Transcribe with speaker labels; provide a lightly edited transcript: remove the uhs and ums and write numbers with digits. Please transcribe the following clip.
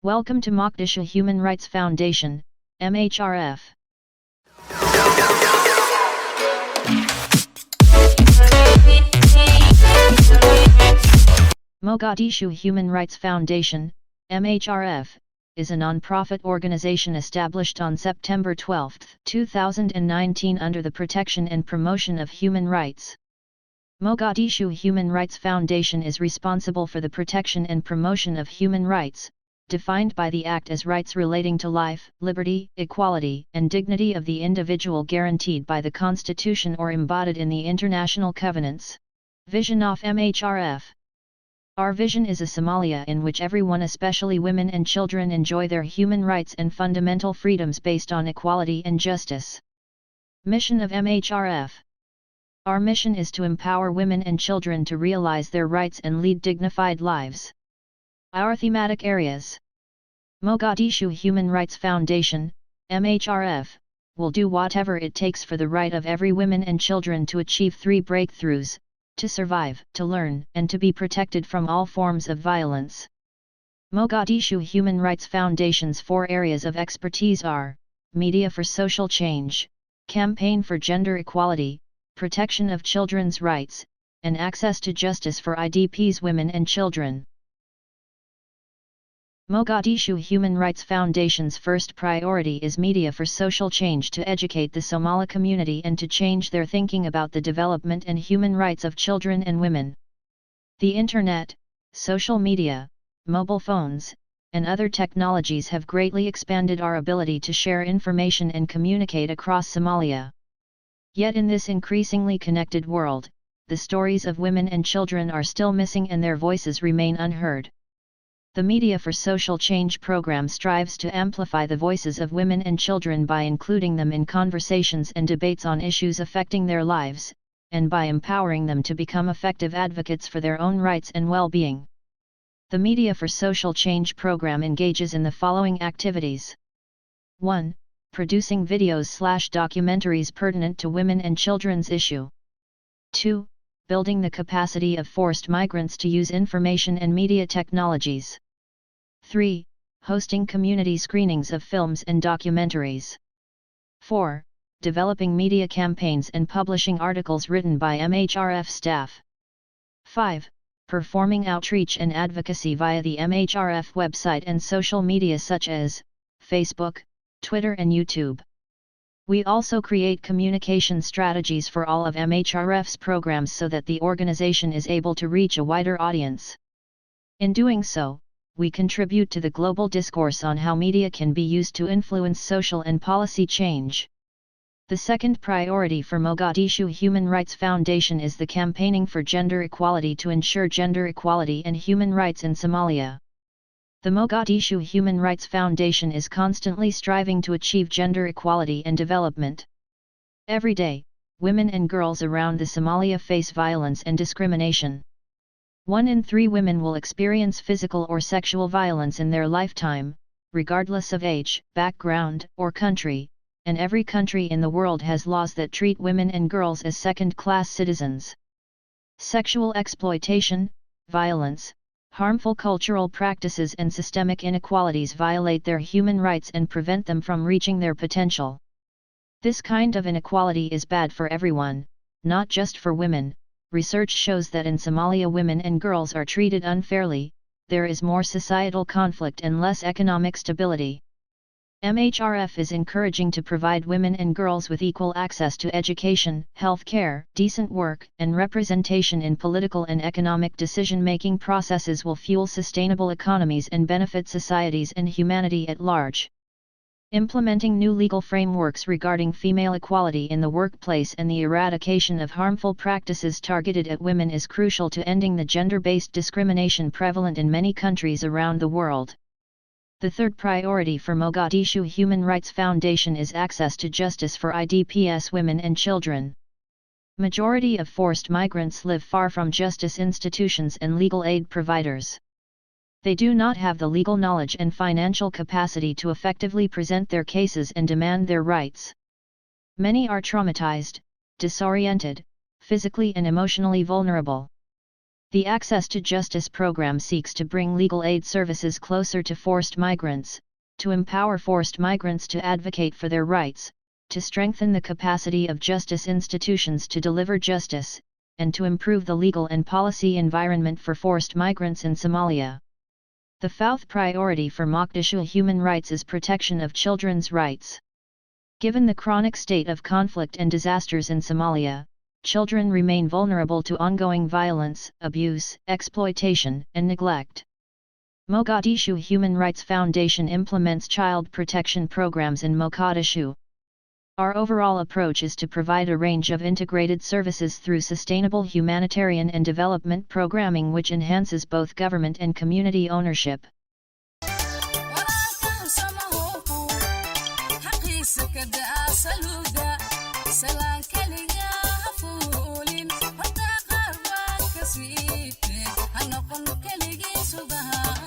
Speaker 1: Welcome to Moqadishu Human Rights Foundation, MHRf. Moqadishu Human Rights Foundation, MHRf, is a non-profit organization established on September 12, 2019 under the protection and promotion of human rights. Moqadishu Human Rights Foundation is responsible for the protection and promotion of human rights, defined by the Act as rights relating to life, liberty, equality, and dignity of the individual guaranteed by the Constitution or embodied in the international covenants. Vision of MHRf. Our vision is a Somalia in which everyone, especially women and children, enjoy their human rights and fundamental freedoms based on equality and justice. Mission of MHRf. Our mission is to empower women and children to realize their rights and lead dignified lives. Our thematic areas. Moqadishu Human Rights Foundation, MHRf, will do whatever it takes for the right of every woman and children to achieve 3 breakthroughs: to survive, to learn, and to be protected from all forms of violence. Moqadishu Human Rights Foundation's 4 areas of expertise are: media for social change, campaign for gender equality, protection of children's rights, and access to justice for IDPs, women and children. Moqadishu Human Rights Foundation's first priority is media for social change, to educate the Somali community and to change their thinking about the development and human rights of children and women. The Internet, social media, mobile phones, and other technologies have greatly expanded our ability to share information and communicate across Somalia. Yet in this increasingly connected world, the stories of women and children are still missing and their voices remain unheard. The Media for Social Change program strives to amplify the voices of women and children by including them in conversations and debates on issues affecting their lives, and by empowering them to become effective advocates for their own rights and well-being. The Media for Social Change program engages in the following activities. 1. Producing videos/documentaries pertinent to women and children's issue. 2. Building the capacity of forced migrants to use information and media technologies. 3. Hosting community screenings of films and documentaries. 4. Developing media campaigns and publishing articles written by MHRF staff. 5. Performing outreach and advocacy via the MHRF website and social media such as Facebook, Twitter and YouTube. We also create communication strategies for all of MHRF's programs so that the organization is able to reach a wider audience. In doing so, we contribute to the global discourse on how media can be used to influence social and policy change. The second priority for Moqadishu Human Rights Foundation is the campaigning for gender equality, to ensure gender equality and human rights in Somalia. The Moqadishu Human Rights Foundation is constantly striving to achieve gender equality and development. Every day, women and girls around the Somalia face violence and discrimination. 1 in 3 women will experience physical or sexual violence in their lifetime, regardless of age, background, or country, and every country in the world has laws that treat women and girls as second-class citizens. Sexual exploitation, violence, harmful cultural practices and systemic inequalities violate their human rights and prevent them from reaching their potential. This kind of inequality is bad for everyone, not just for women. Research shows that in Somalia women and girls are treated unfairly, there is more societal conflict and less economic stability. MHRF is encouraging to provide women and girls with equal access to education, health care, decent work, and representation in political and economic decision-making processes will fuel sustainable economies and benefit societies and humanity at large. Implementing new legal frameworks regarding female equality in the workplace and the eradication of harmful practices targeted at women is crucial to ending the gender-based discrimination prevalent in many countries around the world. The third priority for Moqadishu Human Rights Foundation is access to justice for IDPs, women and children. Majority of forced migrants live far from justice institutions and legal aid providers. They do not have the legal knowledge and financial capacity to effectively present their cases and demand their rights. Many are traumatized, disoriented, physically and emotionally vulnerable. The Access to Justice program seeks to bring legal aid services closer to forced migrants, to empower forced migrants to advocate for their rights, to strengthen the capacity of justice institutions to deliver justice, and to improve the legal and policy environment for forced migrants in Somalia. The fourth priority for Moqadishu human rights is protection of children's rights. Given the chronic state of conflict and disasters in Somalia, children remain vulnerable to ongoing violence, abuse, exploitation, and neglect. Moqadishu Human Rights Foundation implements child protection programs in Moqadishu. Our overall approach is to provide a range of integrated services through sustainable humanitarian and development programming which enhances both government and community ownership.
Speaker 2: Sweet, I'm not gonna kill you,